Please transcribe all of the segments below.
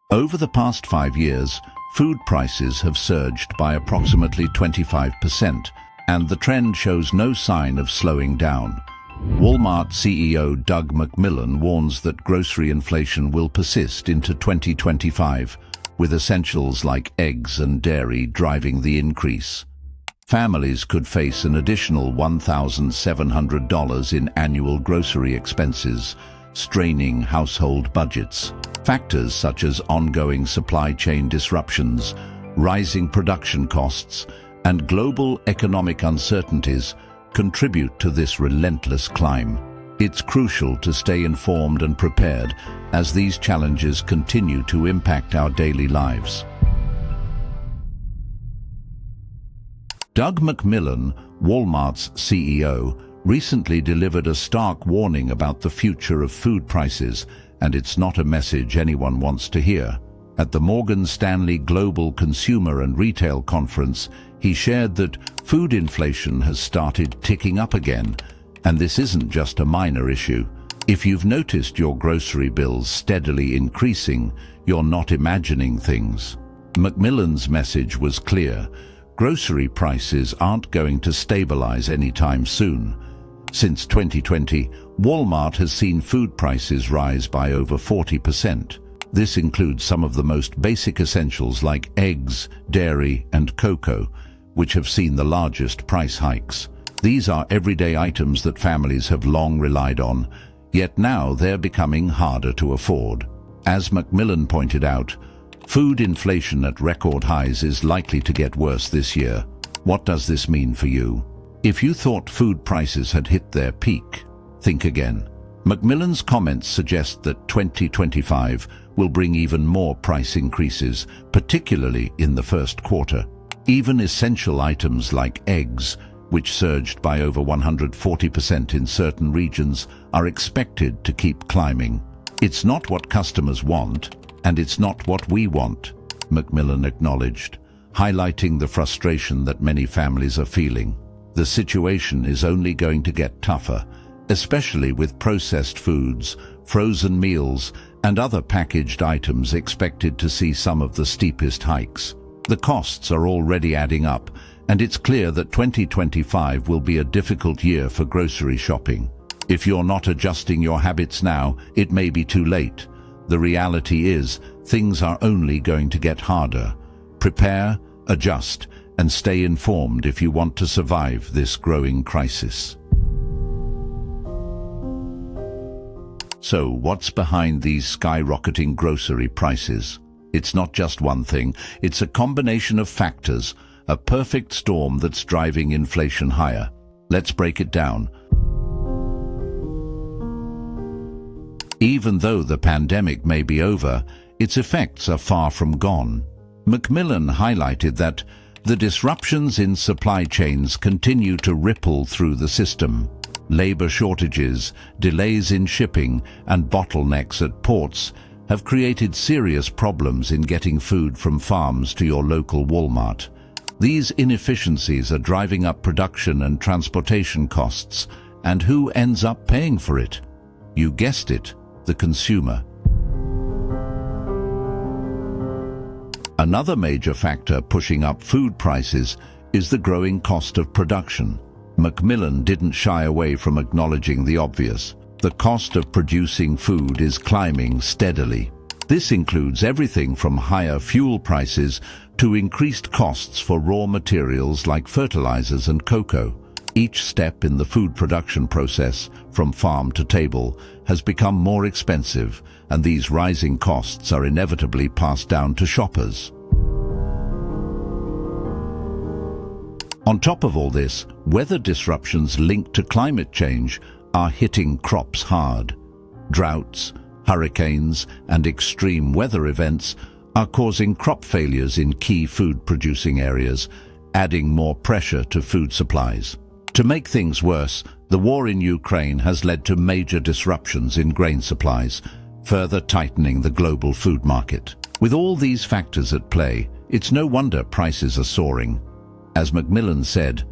Over the past 5 years, food prices have surged by approximately 25%, and the trend shows no sign of slowing down. Walmart CEO Doug McMillon warns that grocery inflation will persist into 2025, with essentials like eggs and dairy driving the increase. Families could face an additional $1,700 in annual grocery expenses, straining household budgets. Factors such as ongoing supply chain disruptions, rising production costs, and global economic uncertainties contribute to this relentless climb. It's crucial to stay informed and prepared as these challenges continue to impact our daily lives. Doug McMillon, Walmart's CEO, recently delivered a stark warning about the future of food prices, and it's not a message anyone wants to hear. At the Morgan Stanley Global Consumer and Retail Conference, he shared that food inflation has started ticking up again, and this isn't just a minor issue. If you've noticed your grocery bills steadily increasing, you're not imagining things. McMillon's message was clear. Grocery prices aren't going to stabilize anytime soon. Since 2020, Walmart has seen food prices rise by over 40%. This includes some of the most basic essentials like eggs, dairy, and cocoa, which have seen the largest price hikes. These are everyday items that families have long relied on, yet now they're becoming harder to afford. As McMillon pointed out, food inflation at record highs is likely to get worse this year. What does this mean for you? If you thought food prices had hit their peak, think again. McMillon's comments suggest that 2025 will bring even more price increases, particularly in the first quarter. Even essential items like eggs, which surged by over 140% in certain regions, are expected to keep climbing. It's not what customers want, and it's not what we want, McMillon acknowledged, highlighting the frustration that many families are feeling. The situation is only going to get tougher, especially with processed foods, frozen meals, and other packaged items expected to see some of the steepest hikes. The costs are already adding up, and it's clear that 2025 will be a difficult year for grocery shopping. If you're not adjusting your habits now, it may be too late. The reality is, things are only going to get harder. Prepare, adjust, and stay informed if you want to survive this growing crisis. So, what's behind these skyrocketing grocery prices? It's not just one thing, it's a combination of factors, a perfect storm that's driving inflation higher. Let's break it down. Even though the pandemic may be over, its effects are far from gone. McMillon highlighted that the disruptions in supply chains continue to ripple through the system. Labor shortages, delays in shipping, and bottlenecks at ports have created serious problems in getting food from farms to your local Walmart. These inefficiencies are driving up production and transportation costs, and who ends up paying for it? You guessed it, the consumer. Another major factor pushing up food prices is the growing cost of production. McMillon didn't shy away from acknowledging the obvious. The cost of producing food is climbing steadily. This includes everything from higher fuel prices to increased costs for raw materials like fertilizers and cocoa. Each step in the food production process, from farm to table, has become more expensive, and these rising costs are inevitably passed down to shoppers. On top of all this, weather disruptions linked to climate change are hitting crops hard. Droughts, hurricanes, and extreme weather events are causing crop failures in key food-producing areas, adding more pressure to food supplies. To make things worse, the war in Ukraine has led to major disruptions in grain supplies, further tightening the global food market. With all these factors at play, it's no wonder prices are soaring. As McMillon said,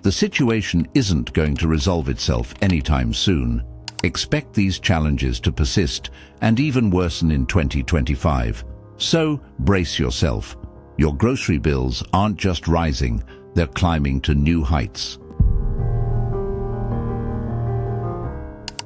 the situation isn't going to resolve itself anytime soon. Expect these challenges to persist and even worsen in 2025. So brace yourself. Your grocery bills aren't just rising, they're climbing to new heights.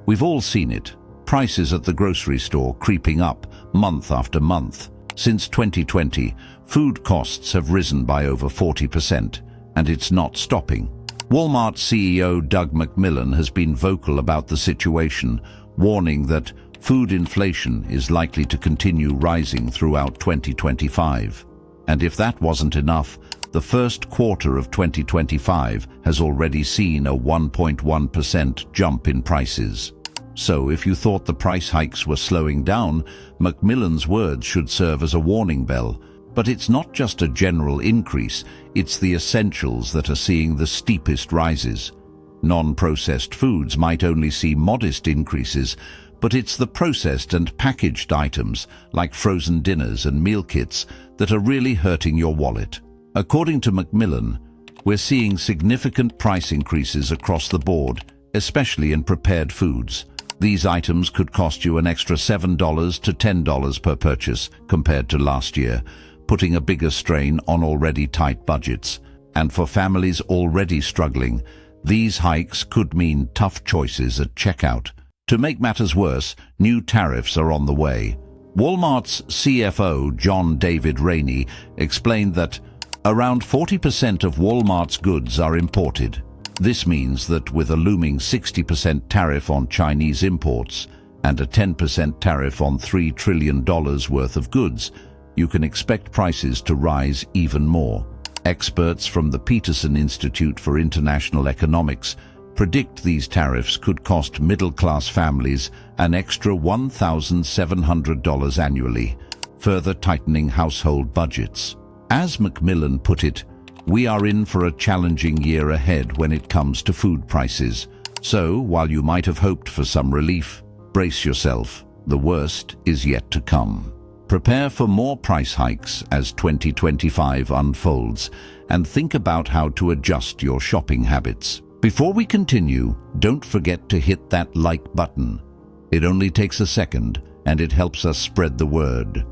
We've all seen it. Prices at the grocery store creeping up month after month. Since 2020, food costs have risen by over 40%, and it's not stopping. Walmart CEO Doug McMillon has been vocal about the situation, warning that food inflation is likely to continue rising throughout 2025. And if that wasn't enough, the first quarter of 2025 has already seen a 1.1% jump in prices. So if you thought the price hikes were slowing down, McMillon's words should serve as a warning bell. But it's not just a general increase, it's the essentials that are seeing the steepest rises. Non-processed foods might only see modest increases, but it's the processed and packaged items, like frozen dinners and meal kits, that are really hurting your wallet. According to McMillon, we're seeing significant price increases across the board, especially in prepared foods. These items could cost you an extra $7 to $10 per purchase compared to last year, putting a bigger strain on already tight budgets. And for families already struggling, these hikes could mean tough choices at checkout. To make matters worse, new tariffs are on the way. Walmart's CFO, John David Rainey, explained that around 40% of Walmart's goods are imported. This means that with a looming 60% tariff on Chinese imports and a 10% tariff on $3 trillion worth of goods, you can expect prices to rise even more. Experts from the Peterson Institute for International Economics predict these tariffs could cost middle-class families an extra $1,700 annually, further tightening household budgets. As McMillon put it, we are in for a challenging year ahead when it comes to food prices. So, while you might have hoped for some relief, brace yourself. The worst is yet to come. Prepare for more price hikes as 2025 unfolds, and think about how to adjust your shopping habits. Before we continue, don't forget to hit that like button. It only takes a second, and it helps us spread the word.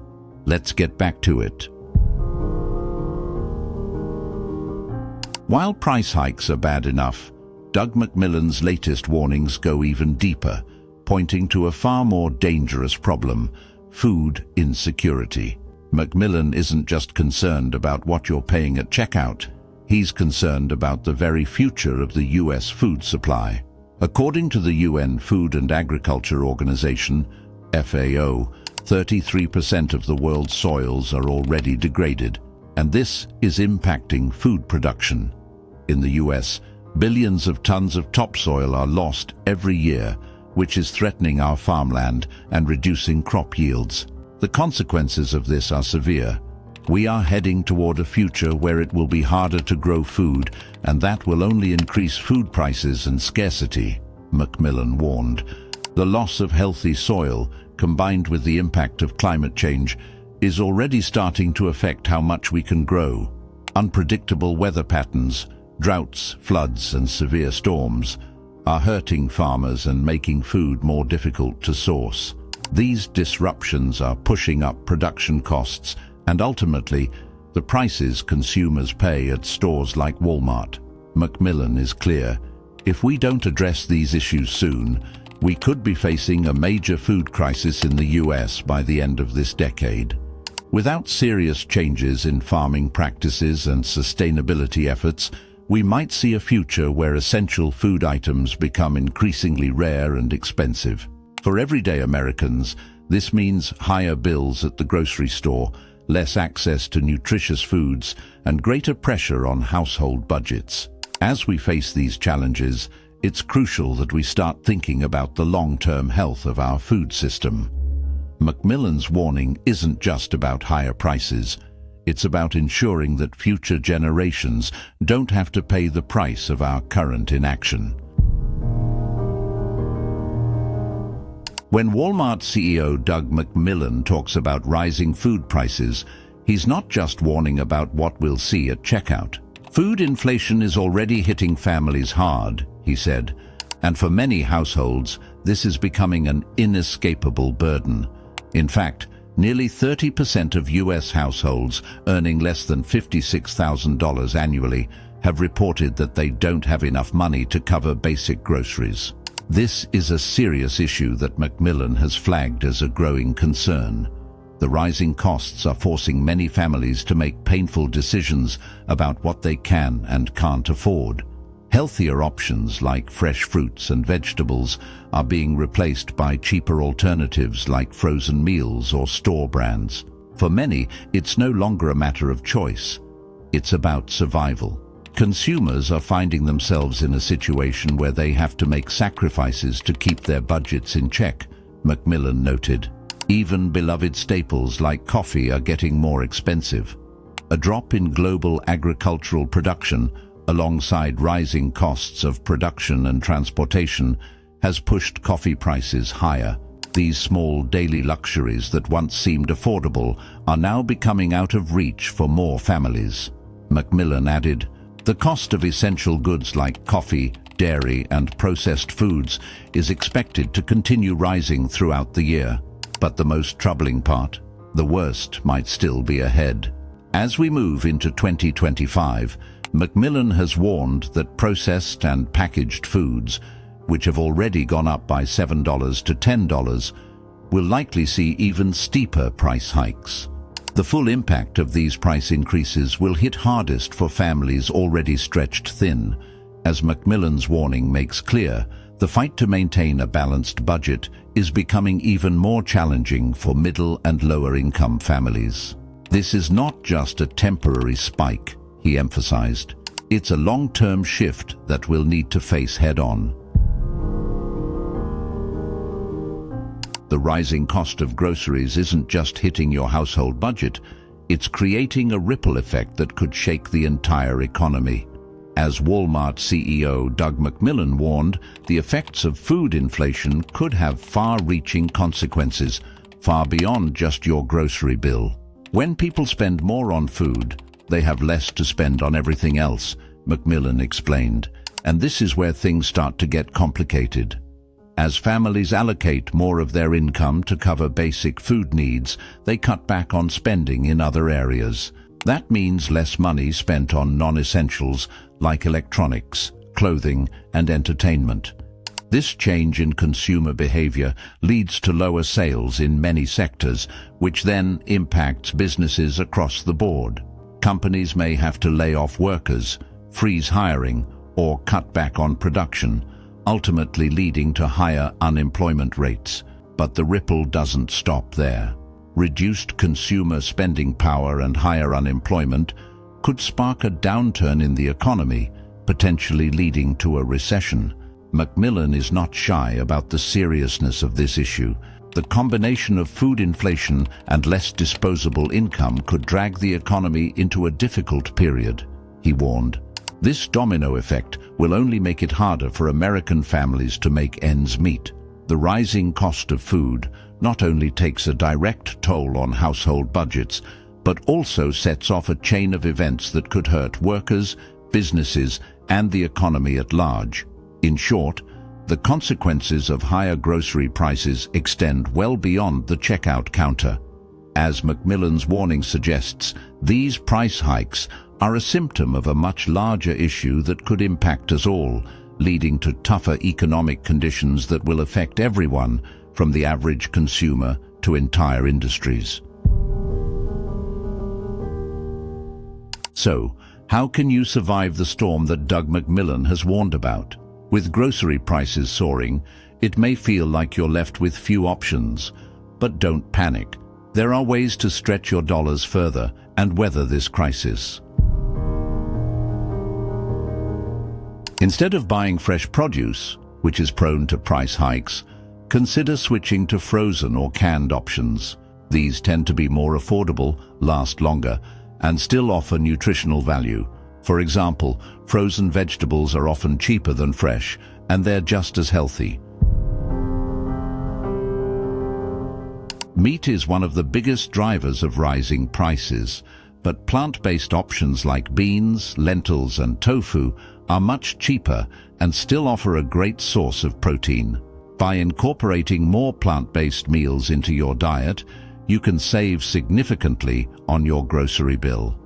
Let's get back to it. While price hikes are bad enough, Doug McMillon's latest warnings go even deeper, pointing to a far more dangerous problem: food insecurity. McMillon isn't just concerned about what you're paying at checkout. He's concerned about the very future of the U.S. food supply. According to the UN Food and Agriculture Organization, FAO, 33% of the world's soils are already degraded, and this is impacting food production. In the U.S., billions of tons of topsoil are lost every year, which is threatening our farmland and reducing crop yields. The consequences of this are severe. We are heading toward a future where it will be harder to grow food, and that will only increase food prices and scarcity, McMillon warned. The loss of healthy soil, combined with the impact of climate change, is already starting to affect how much we can grow. Unpredictable weather patterns, droughts, floods, and severe storms are hurting farmers and making food more difficult to source. These disruptions are pushing up production costs and ultimately the prices consumers pay at stores like Walmart. McMillon is clear: if we don't address these issues soon, we could be facing a major food crisis in the US by the end of this decade. Without serious changes in farming practices and sustainability efforts, we might see a future where essential food items become increasingly rare and expensive. For everyday Americans, this means higher bills at the grocery store, less access to nutritious foods, and greater pressure on household budgets. As we face these challenges, it's crucial that we start thinking about the long-term health of our food system. McMillon's warning isn't just about higher prices. It's about ensuring that future generations don't have to pay the price of our current inaction. When Walmart CEO Doug McMillon talks about rising food prices, he's not just warning about what we'll see at checkout. Food inflation is already hitting families hard, he said, and for many households, this is becoming an inescapable burden. In fact, Nearly 30% of U.S. households earning less than $56,000 annually have reported that they don't have enough money to cover basic groceries. This is a serious issue that McMillon has flagged as a growing concern. The rising costs are forcing many families to make painful decisions about what they can and can't afford. Healthier options like fresh fruits and vegetables are being replaced by cheaper alternatives like frozen meals or store brands. For many, it's no longer a matter of choice. It's about survival. Consumers are finding themselves in a situation where they have to make sacrifices to keep their budgets in check, McMillon noted. Even beloved staples like coffee are getting more expensive. A drop in global agricultural production, alongside rising costs of production and transportation, has pushed coffee prices higher. These small daily luxuries that once seemed affordable are now becoming out of reach for more families. McMillon added, "The cost of essential goods like coffee, dairy, and processed foods is expected to continue rising throughout the year. But the most troubling part, the worst might still be ahead." As we move into 2025, McMillon has warned that processed and packaged foods, which have already gone up by $7 to $10, will likely see even steeper price hikes. The full impact of these price increases will hit hardest for families already stretched thin. As McMillon's warning makes clear, the fight to maintain a balanced budget is becoming even more challenging for middle and lower income families. This is not just a temporary spike, he emphasized. It's a long-term shift that we'll need to face head-on. The rising cost of groceries isn't just hitting your household budget, it's creating a ripple effect that could shake the entire economy. As Walmart CEO Doug McMillon warned, the effects of food inflation could have far-reaching consequences, far beyond just your grocery bill. When people spend more on food, they have less to spend on everything else, McMillon explained, and this is where things start to get complicated. As families allocate more of their income to cover basic food needs, they cut back on spending in other areas. That means less money spent on non-essentials like electronics, clothing, and entertainment. This change in consumer behavior leads to lower sales in many sectors, which then impacts businesses across the board. Companies may have to lay off workers, freeze hiring, or cut back on production, ultimately leading to higher unemployment rates. But the ripple doesn't stop there. Reduced consumer spending power and higher unemployment could spark a downturn in the economy, potentially leading to a recession. McMillon is not shy about the seriousness of this issue. The combination of food inflation and less disposable income could drag the economy into a difficult period, he warned. This domino effect will only make it harder for American families to make ends meet. The rising cost of food not only takes a direct toll on household budgets, but also sets off a chain of events that could hurt workers, businesses, and the economy at large. In short, the consequences of higher grocery prices extend well beyond the checkout counter. As McMillon's warning suggests, these price hikes are a symptom of a much larger issue that could impact us all, leading to tougher economic conditions that will affect everyone, from the average consumer to entire industries. So, how can you survive the storm that Doug McMillon has warned about? With grocery prices soaring, it may feel like you're left with few options. But don't panic. There are ways to stretch your dollars further and weather this crisis. Instead of buying fresh produce, which is prone to price hikes, consider switching to frozen or canned options. These tend to be more affordable, last longer, and still offer nutritional value. For example, frozen vegetables are often cheaper than fresh, and they're just as healthy. Meat is one of the biggest drivers of rising prices, but plant-based options like beans, lentils, and tofu are much cheaper and still offer a great source of protein. By incorporating more plant-based meals into your diet, you can save significantly on your grocery bill.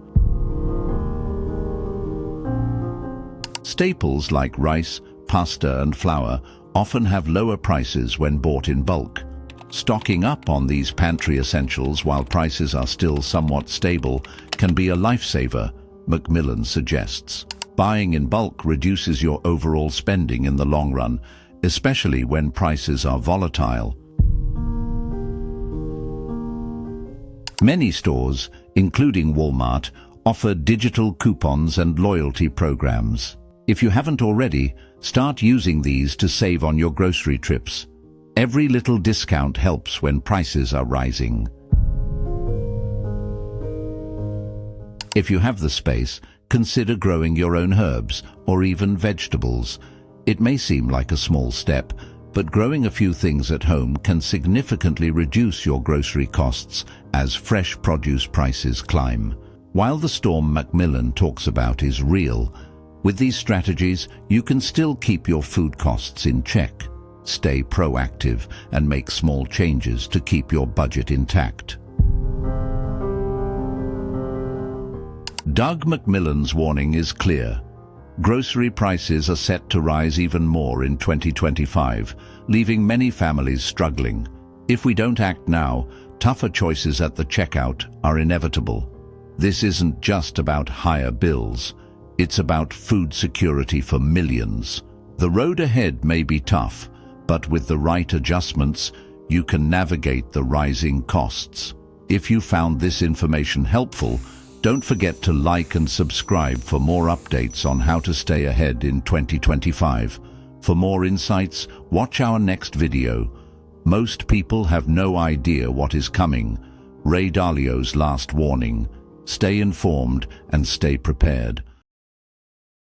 Staples like rice, pasta, and flour often have lower prices when bought in bulk. Stocking up on these pantry essentials while prices are still somewhat stable can be a lifesaver, McMillon suggests. Buying in bulk reduces your overall spending in the long run, especially when prices are volatile. Many stores, including Walmart, offer digital coupons and loyalty programs. If you haven't already, start using these to save on your grocery trips. Every little discount helps when prices are rising. If you have the space, consider growing your own herbs or even vegetables. It may seem like a small step, but growing a few things at home can significantly reduce your grocery costs as fresh produce prices climb. While the storm McMillon talks about is real, with these strategies, you can still keep your food costs in check. Stay proactive and make small changes to keep your budget intact. Doug McMillon's warning is clear. Grocery prices are set to rise even more in 2025, leaving many families struggling. If we don't act now, tougher choices at the checkout are inevitable. This isn't just about higher bills. It's about food security for millions. The road ahead may be tough, but with the right adjustments, you can navigate the rising costs. If you found this information helpful, don't forget to like and subscribe for more updates on how to stay ahead in 2025. For more insights, watch our next video. Most people have no idea what is coming. Ray Dalio's last warning. Stay informed and stay prepared.